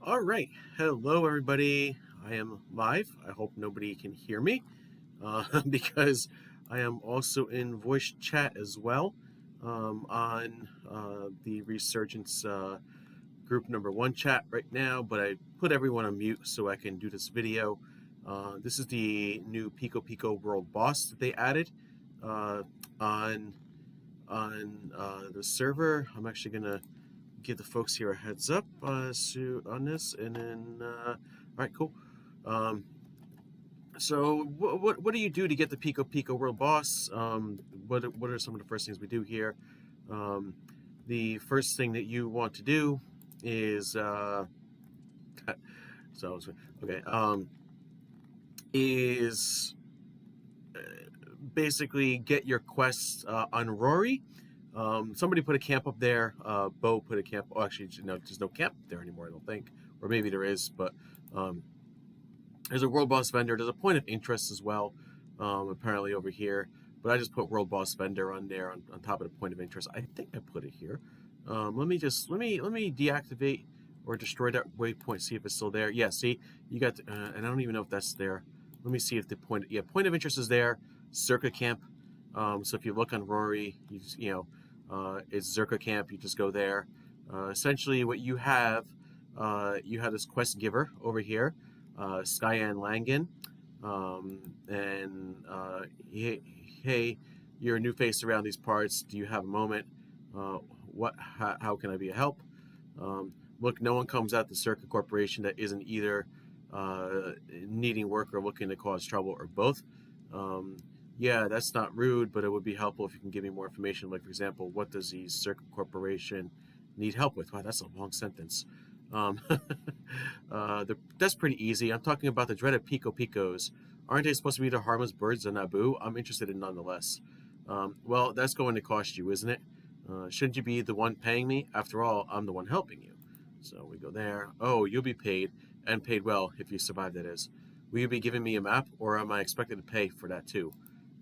All right. Hello, everybody. I am live. I hope nobody can hear me because I am also in voice chat as well on the Resurgence group number 1 chat right now. But I put everyone on mute so I can do this video. This is the new Peko Peko World Boss that they added uh, on the server. I'm actually gonna give the folks here a heads up on this, and then all right, cool. So what do you do to get the Peko Peko World Boss? What are some of the first things we do here? The first thing that you want to do is okay is basically get your quests on Rory. Somebody put a camp up there. Bo put a camp. Oh, actually, no, there's no camp there anymore, I don't think. Or maybe there is, but there's a World Boss vendor. There's a point of interest as well, apparently over here. But I just put World Boss vendor on there on top of the point of interest. I think I put it here. Let me deactivate or destroy that waypoint. See if it's still there. Yeah, see, you got, and I don't even know if that's there. Let me see if the point of interest is there. Circa camp. So if you look on Rory, it's Zerka Camp. You just go there. Essentially, what you have this quest giver over here, Skyan Langan, and hey, you're a new face around these parts. Do you have a moment? How can I be a help? Look, no one comes out the Circa Corporation that isn't either needing work or looking to cause trouble, or both. Yeah, that's not rude, but it would be helpful if you can give me more information. Like, for example, what does the Circuit Corporation need help with? Wow, that's a long sentence. That's pretty easy. I'm talking about the dreaded Peko Pekos. Aren't they supposed to be the harmless birds of Naboo? I'm interested in nonetheless. Well, that's going to cost you, isn't it? Shouldn't you be the one paying me? After all, I'm the one helping you. So we go there. Oh, you'll be paid, and paid well if you survive, that is. Will you be giving me a map, or am I expected to pay for that too?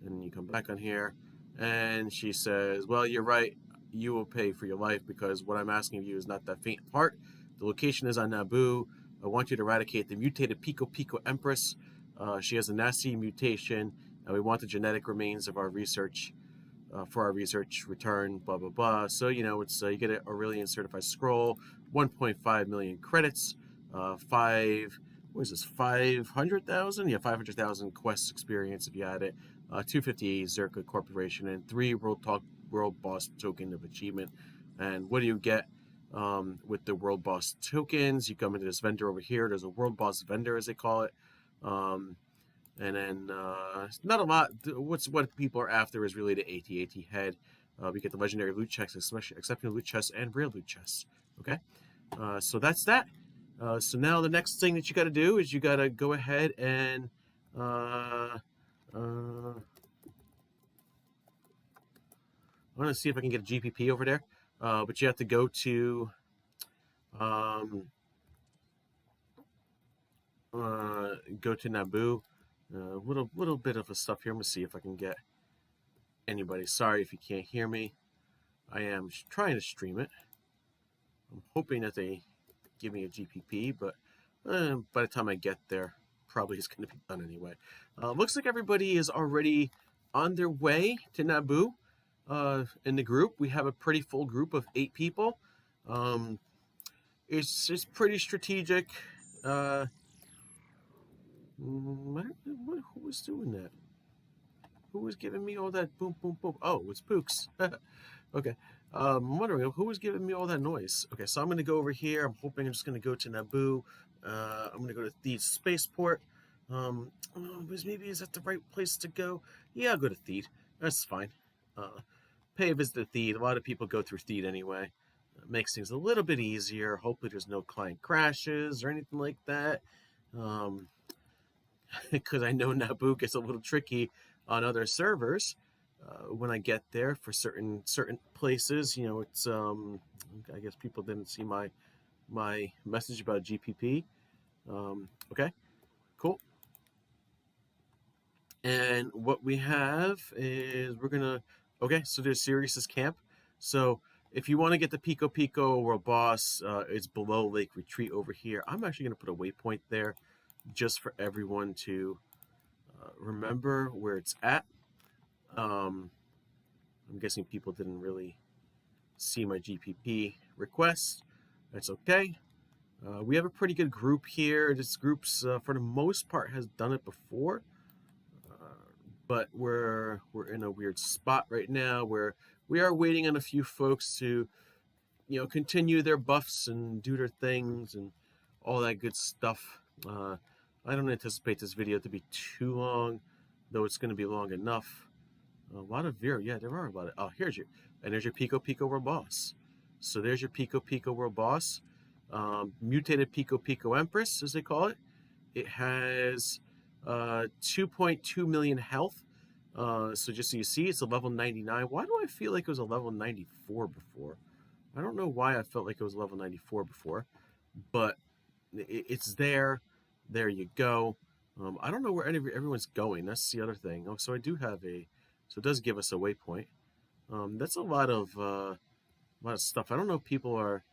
And you come back on here, and she says, well, you're right. You will pay for your life, because what I'm asking of you is not that faint part. The location is on Naboo. I want you to eradicate the mutated Peko Peko Empress. She has a nasty mutation, and we want the genetic remains of our research for our research return, blah, blah, blah. So, it's you get a Aurelian certified scroll, 1.5 million credits, 500,000? Yeah, 500,000 quest experience if you had it. 250 Zerka Corporation, and 3 World Boss Token of Achievement. And what do you get with the World Boss tokens? You come into this vendor over here. There's a World Boss vendor, as they call it. And then not a lot. What people are after is really the AT-AT head. We get the legendary loot chests, especially accepting loot chests and rare loot chests. Okay, so that's that. So now the next thing that you got to do is you got to go ahead and I want to see if I can get a GPP over there, but you have to go to Naboo. Little bit of a stuff here. I'm gonna see if I can get anybody. Sorry if you can't hear me. I am trying to stream it. I'm hoping that they give me a GPP, but by the time I get there, probably it's going to be done anyway. Looks like everybody is already on their way to Naboo. In the group, we have a pretty full group of 8 people. It's pretty strategic. Who was doing that? Who was giving me all that boom, boom, boom? Oh, it's Pooks. Okay. I'm wondering who was giving me all that noise. Okay, so I'm going to go over here. I'm hoping I'm just going to go to Naboo. I'm going to go to Theed Spaceport. Maybe is that the right place to go? Yeah, I'll go to Theed. That's fine. Pay a visit to Theed. A lot of people go through Theed anyway. It makes things a little bit easier. Hopefully there's no client crashes or anything like that. Because I know Naboo gets a little tricky on other servers. When I get there for certain places, it's I guess people didn't see my message about GPP. Okay, cool. And what we have is okay, so there's Sirius's camp. So if you want to get the Peko Peko World Boss, it's below Lake Retreat over here. I'm actually going to put a waypoint there just for everyone to remember where it's at. I'm guessing people didn't really see my GPP request. That's okay. We have a pretty good group here. This group's, for the most part, has done it before. But we're in a weird spot right now where we are waiting on a few folks to, continue their buffs and do their things and all that good stuff. I don't anticipate this video to be too long, though it's going to be long enough. A lot of Vera, yeah, there are a lot of. Oh, there's your Peko Peko World Boss. So there's your Peko Peko World Boss. Mutated Peko Peko Empress, as they call it. It has 2.2 million health. So just so you see, it's a level 99. Why do I feel like it was a level 94 before? I don't know why I felt like it was level 94 before, but it's there. There you go. I don't know where everyone's going. That's the other thing. Oh, so I do have so it does give us a waypoint. That's a lot of stuff. I don't know if people are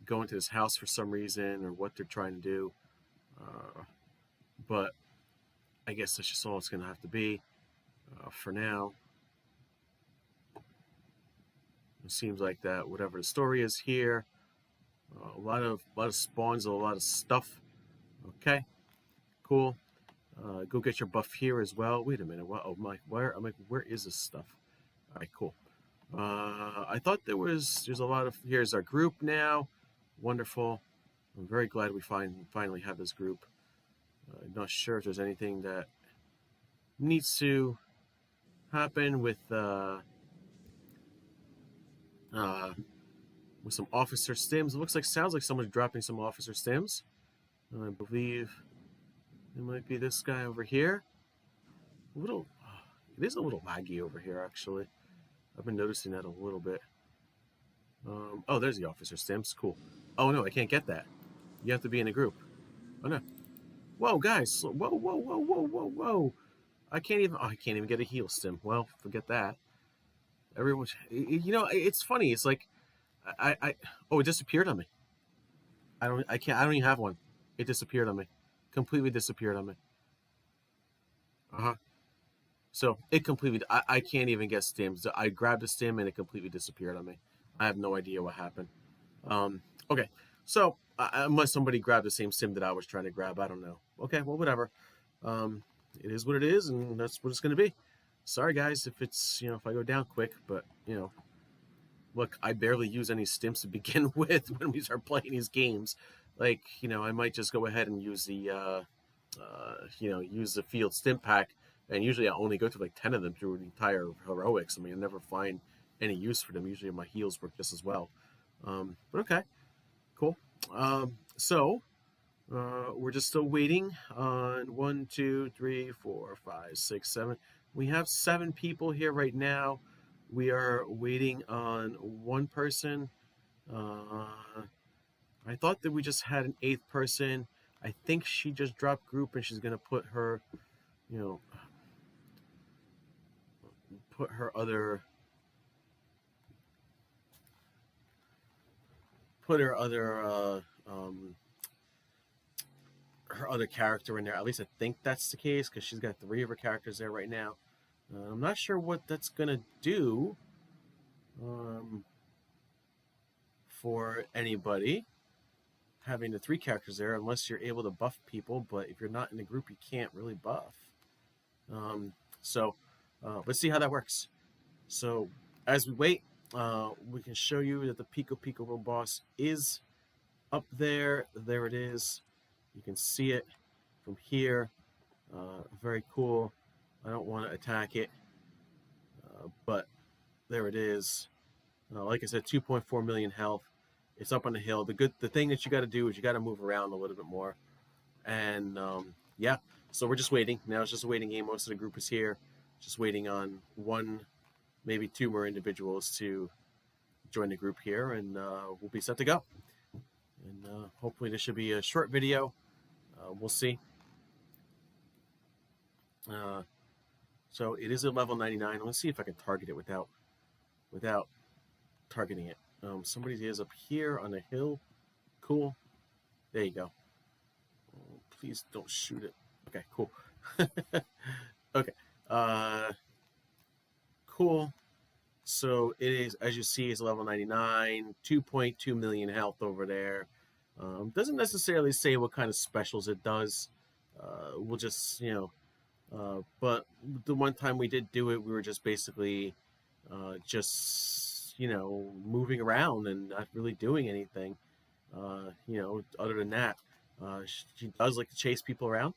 going to this house for some reason or what they're trying to do, but I guess that's just all it's going to have to be for now. It seems like that whatever the story is here, a lot of spawns, a lot of stuff. Okay, cool. Go get your buff here as well. Wait a minute. What? Oh my! Where is this stuff? All right, cool. I thought there's a lot of. Here's our group now. Wonderful. I'm very glad we finally have this group. I'm not sure if there's anything that needs to happen with some officer stims. It sounds like someone's dropping some officer stims. I believe it might be this guy over here. It is a little laggy over here, actually. I've been noticing that a little bit. Oh, there's the officer stims. Cool. Oh no, I can't get that. You have to be in a group. Oh no. Whoa, guys! Whoa! I can't even get a heal stim. Well, forget that. Everyone, it's funny. It's like, oh, it disappeared on me. I don't even have one. It disappeared on me. Completely disappeared on me. So it completely. I can't even get stims. I grabbed a stim and it completely disappeared on me. I have no idea what happened. Okay, so unless somebody grabbed the same stim that I was trying to grab, I don't know. Okay, well, whatever. It is what it is, and that's what it's going to be. Sorry, guys, if it's if I go down quick, but look, I barely use any stims to begin with when we start playing these games. Like, I might just go ahead and use the use the field stim pack, and usually I only go through like 10 of them through the entire heroics. I mean, I never find any use for them. Usually my heals work just as well. But okay, cool. So we're just still waiting on 1, 2, 3, 4, 5, 6, 7. We have 7 people here right now. We are waiting on one person. I thought that we just had an 8th person. I think she just dropped group and she's gonna put her, her other character in there. At least I think that's the case because she's got 3 of her characters there right now. I'm not sure what that's gonna do for anybody having the 3 characters there, unless you're able to buff people. But if you're not in the group, you can't really buff. So let's see how that works. So as we wait, we can show you that the Peko Peko World Boss is up there. There it is. You can see it from here. Very cool. I don't want to attack it, but there it is. Like I said, 2.4 million health. It's up on the hill. The thing that you got to do is you got to move around a little bit more. And yeah, so we're just waiting. Now it's just a waiting game. Most of the group is here. Just waiting on 1, maybe 2 more individuals to join the group here, and we'll be set to go. And hopefully this should be a short video. We'll see. So it is a level 99. Let's see if I can target it without targeting it. Somebody is up here on a hill. Cool. There you go. Oh, please don't shoot it. Okay, cool. Okay. Uh, cool. So it is, as you see, it's level 99, 2.2 million health over there. Doesn't necessarily say what kind of specials it does. We'll just, but the one time we did do it, we were just basically moving around and not really doing anything. Other than that, she does like to chase people around.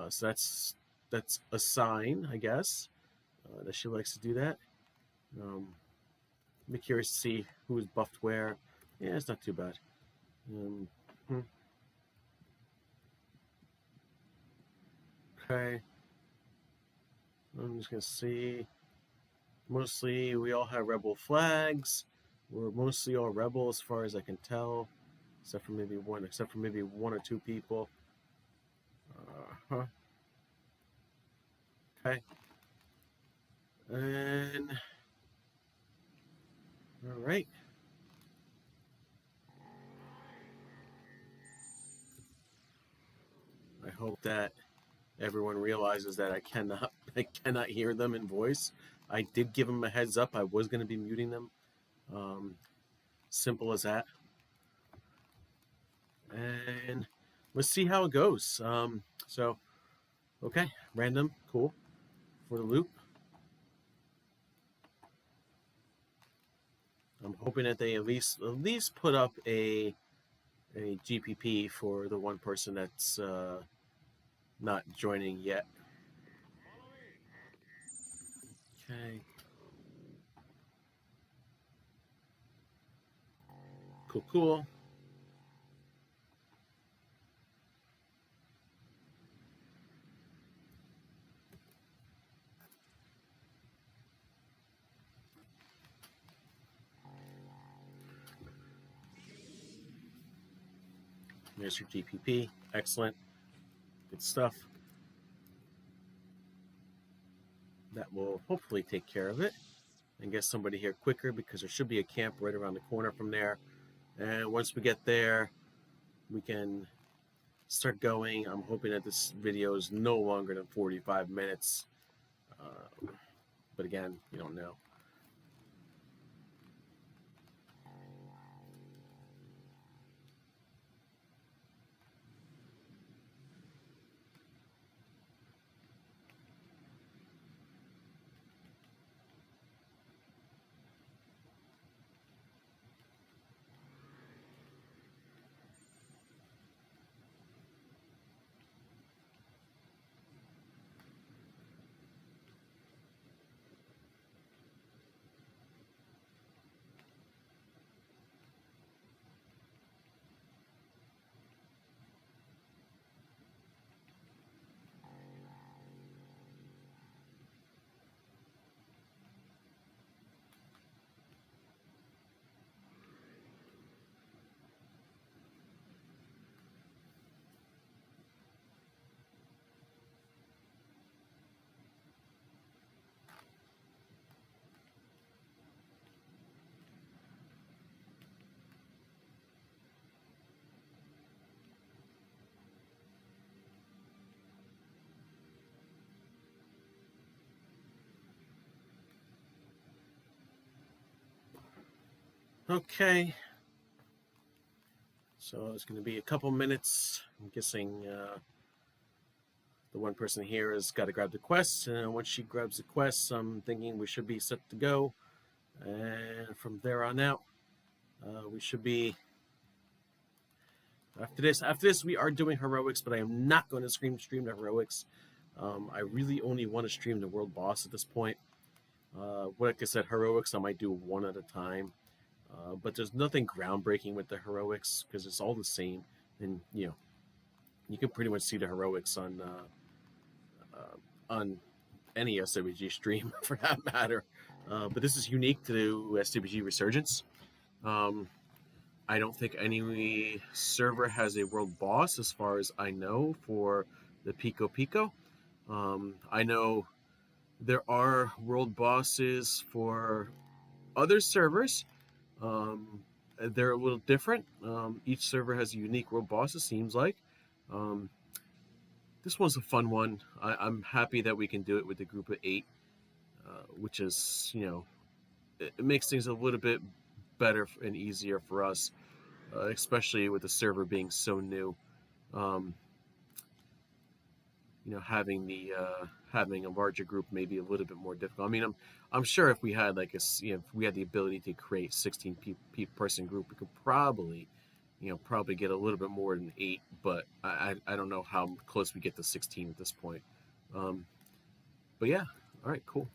So that's a sign, I guess, that she likes to do that. I'm curious to see who is buffed where. Yeah, it's not too bad. Hmm. Okay. I'm just gonna see. Mostly, we all have rebel flags. We're mostly all rebel, as far as I can tell, except for maybe one or two people. Huh. Okay. And all right. I hope that everyone realizes that I cannot hear them in voice. I did give them a heads up. I was going to be muting them. Simple as that. And let's see how it goes. Okay, random, cool for the loop. I'm hoping that they at least put up a GPP for the one person that's not joining yet. Okay. Cool. There's your GPP. Excellent. Good stuff. That will hopefully take care of it and get somebody here quicker, because there should be a camp right around the corner from there. And once we get there, we can start going. I'm hoping that this video is no longer than 45 minutes. But again, you don't know. Okay. So it's going to be a couple minutes. I'm guessing the one person here has got to grab the quest, and once she grabs the quest, I'm thinking we should be set to go. And from there on out, we should be. After this, we are doing heroics, but I am not going to stream the heroics. I really only want to stream the world boss at this point. Like I said, heroics I might do one at a time. But there's nothing groundbreaking with the heroics, because it's all the same, and you can pretty much see the heroics on any SWG stream for that matter. But this is unique to SWG Resurgence. I don't think any server has a world boss, as far as I know, for the Peko Peko. I know there are world bosses for other servers. They're a little different. Each server has a unique world boss, it seems like. Um, this one's a fun one. I'm happy that we can do it with a group of 8, which is, it makes things a little bit better and easier for us, especially with the server being so new. Um, having a larger group may be a little bit more difficult. I mean, I'm sure if we had if we had the ability to create 16 person group, we could probably get a little bit more than 8. But I don't know how close we get to 16 at this point. But yeah, all right, cool.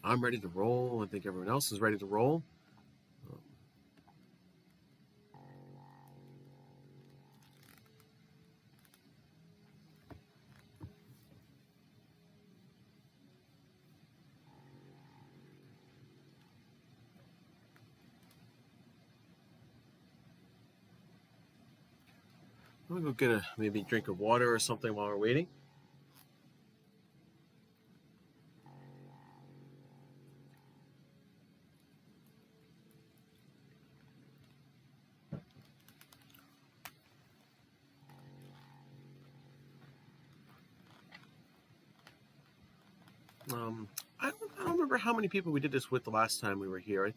I'm ready to roll. I think everyone else is ready to roll. I'm gonna go get maybe a drink of water or something while we're waiting. I don't remember how many people we did this with the last time we were here. I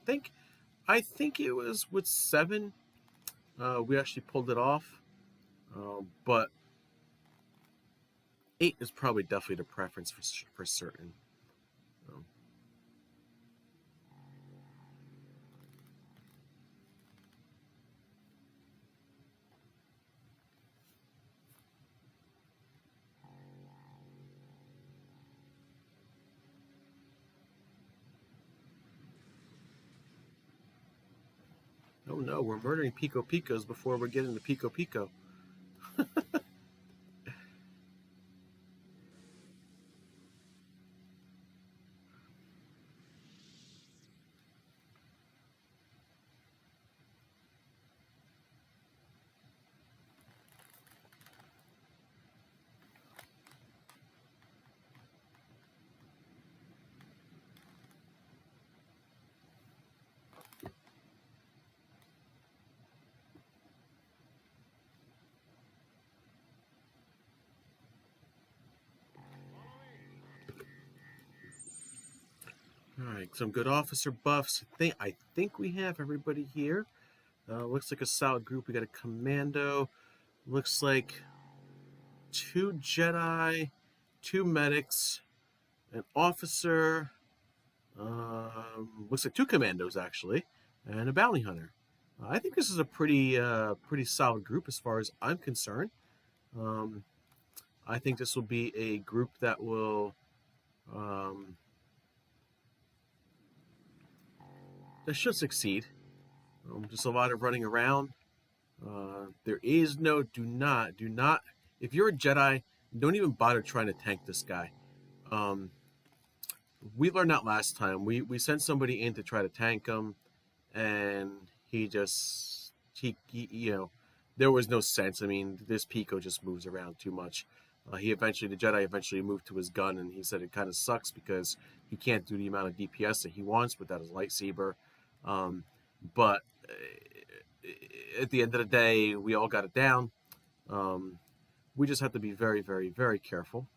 think it was with 7. We actually pulled it off, but 8 is probably definitely the preference for certain. Um, oh no, we're murdering Peko Pekos before we're getting to Peko Peko. All right, some good officer buffs. I think we have everybody here. Looks like a solid group. We got a commando. Looks like 2 Jedi, 2 medics, an officer. Looks like 2 commandos actually, and a bounty hunter. I think this is a pretty solid group as far as I'm concerned. Um, I think this will be a group that will um, that should succeed. Just a lot of running around. There is no do not. If you're a Jedi, don't even bother trying to tank this guy. Um, we learned that last time. We sent somebody in to try to tank him, and he there was no sense. I mean, this Peko just moves around too much. The Jedi eventually moved to his gun, and he said it kind of sucks because he can't do the amount of DPS that he wants with that his lightsaber. But at the end of the day, we all got it down. Um, we just have to be very, very, very careful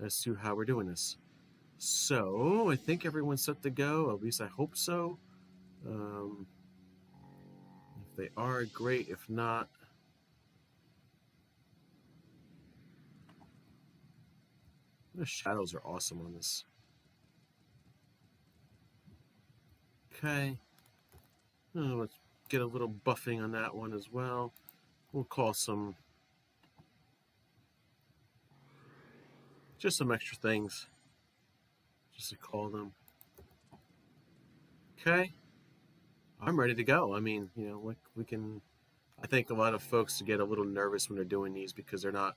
as to how we're doing this. So I think everyone's set to go. At least I hope so. If they are, great. If not, the shadows are awesome on this. Okay. Let's get a little buffing on that one as well. We'll call just some extra things, just to call them. Okay. I'm ready to go. I mean, we can. I think a lot of folks get a little nervous when they're doing these because they're not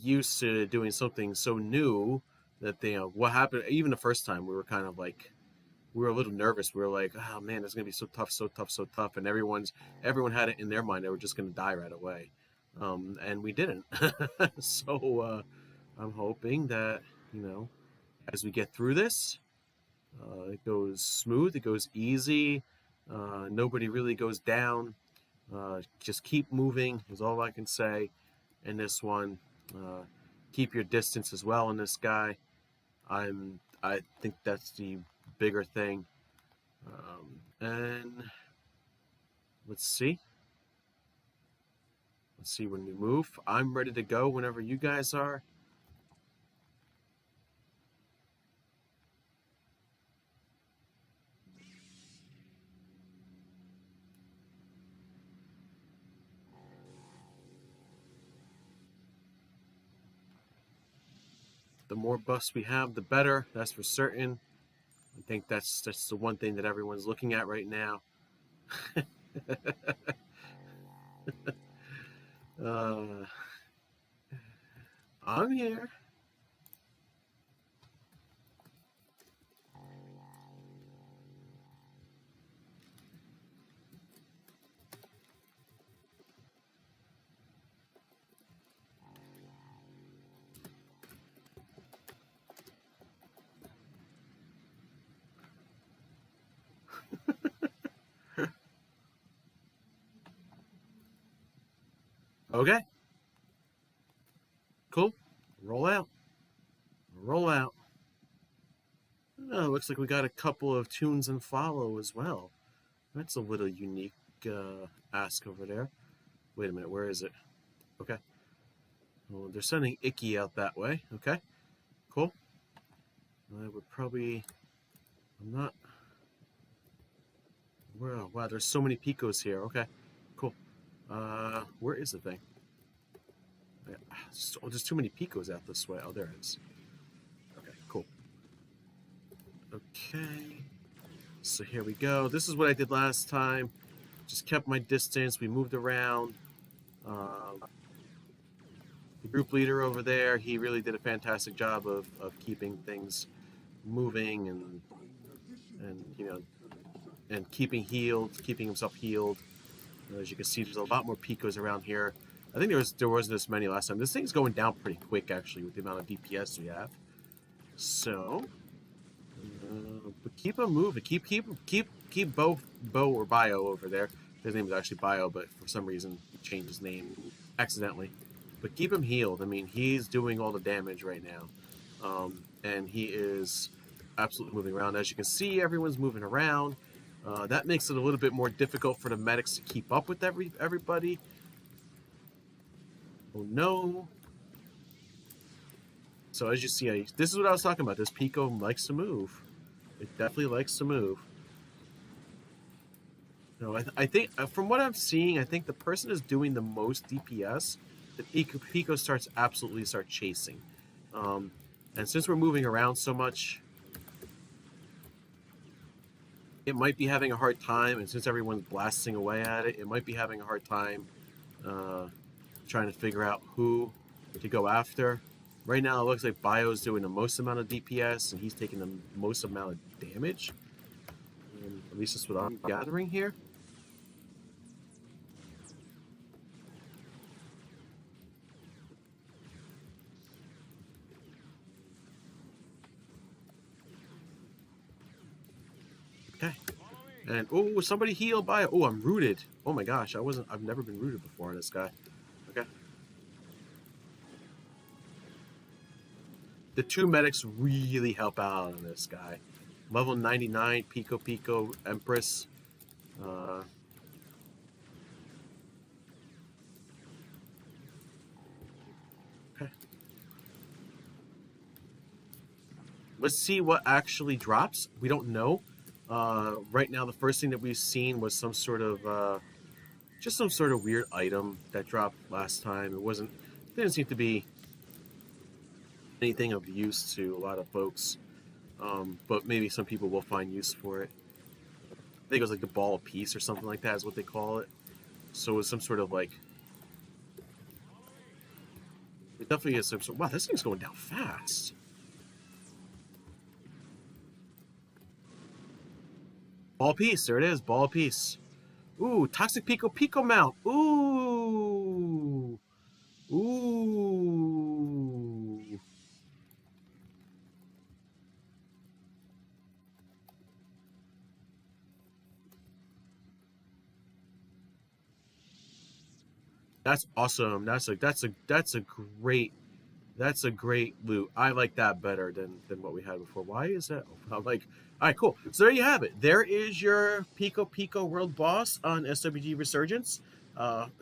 used to doing something so new that what happened. Even the first time, we were kind of like we were a little nervous. We were like, oh man, it's gonna be so tough, so tough, so tough, and everyone had it in their mind they were just gonna die right away, and we didn't. So I'm hoping that as we get through this, It goes smooth. It goes easy. Nobody really goes down. Just keep moving is all I can say in this one. Keep your distance as well in this guy. I think that's the bigger thing. And let's see. Let's see when we move. I'm ready to go whenever you guys are. The more buffs we have, the better. That's for certain. I think that's the one thing that everyone's looking at right now. uh, I'm here. Okay. Cool. Roll out. Roll out. Oh, looks like we got a couple of tunes and follow as well. That's a little unique ask over there. Wait a minute, where is it? Okay. Well, they're sending Icky out that way. Okay. Cool. I would probably... I'm not... Wow, wow, there's so many Pekos here. Okay. Cool. Where is the thing? There's too many Pekos out this way. Oh, there it is. Okay, cool. Okay. So here we go. This is what I did last time. Just kept my distance. We moved around. The group leader over there, he really did a fantastic job of keeping things moving and you know, and keeping himself healed. As you can see, there's a lot more Pekos around here. I think there wasn't this many last time. This thing's going down pretty quick actually with the amount of DPS we have. So, but keep them moving. Keep Bo or Bio over there. His name is actually Bio, but for some reason he changed his name accidentally. But keep him healed. I mean, he's doing all the damage right now, and he is absolutely moving around. As you can see, everyone's moving around. That makes it a little bit more difficult for the medics to keep up with everybody. Oh no. So as you see, this is what I was talking about. This Peko likes to move. It definitely likes to move. No, I think from what I'm seeing, I think the person is doing the most DPS. The Peko starts chasing. And since we're moving around so much, it might be having a hard time. And since everyone's blasting away at it, it might be having a hard time trying to figure out who to go after. Right now, it looks like Bio's doing the most amount of DPS, and he's taking the most amount of damage. At least that's what I'm gathering here. Okay. And oh, somebody heal Bio. Oh, I'm rooted. Oh my gosh, I've never been rooted before on this guy. Okay. The two medics really help out on this guy. Level 99, Peko Peko, Empress. Okay. Let's see what actually drops. We don't know. Right now, the first thing that we've seen was some sort of just some sort of weird item that dropped last time. Didn't seem to be anything of use to a lot of folks, but maybe some people will find use for it. I think it was like the ball of peace or something like that is what they call it. So it was some sort of like, it definitely is some sort. Wow, this thing's going down fast. Ball of peace, there it is, ball of peace. Ooh, toxic Peko Peko mount. Ooh, ooh. That's awesome. That's a great loot. I like that better than what we had before. Why is that? I'm like, all right, cool. So there you have it. There is your Peko Peko World Boss on SWG Resurgence.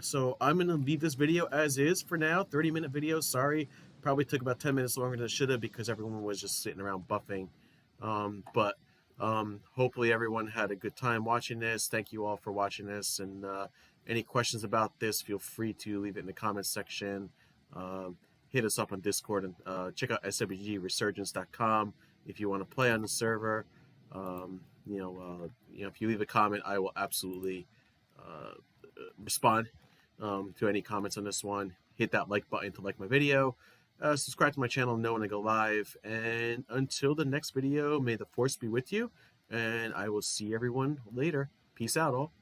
So I'm gonna leave this video as is for now. 30-minute video. Sorry, probably took about 10 minutes longer than it should have because everyone was just sitting around buffing. But hopefully everyone had a good time watching this. Thank you all for watching this. And any questions about this, feel free to leave it in the comments section. Hit us up on Discord and check out swgresurgence.com if you want to play on the server. If you leave a comment, I will absolutely respond to any comments on this one. Hit that like button to like my video. Subscribe to my channel, know when I go live. And until the next video, may the force be with you. And I will see everyone later. Peace out, all.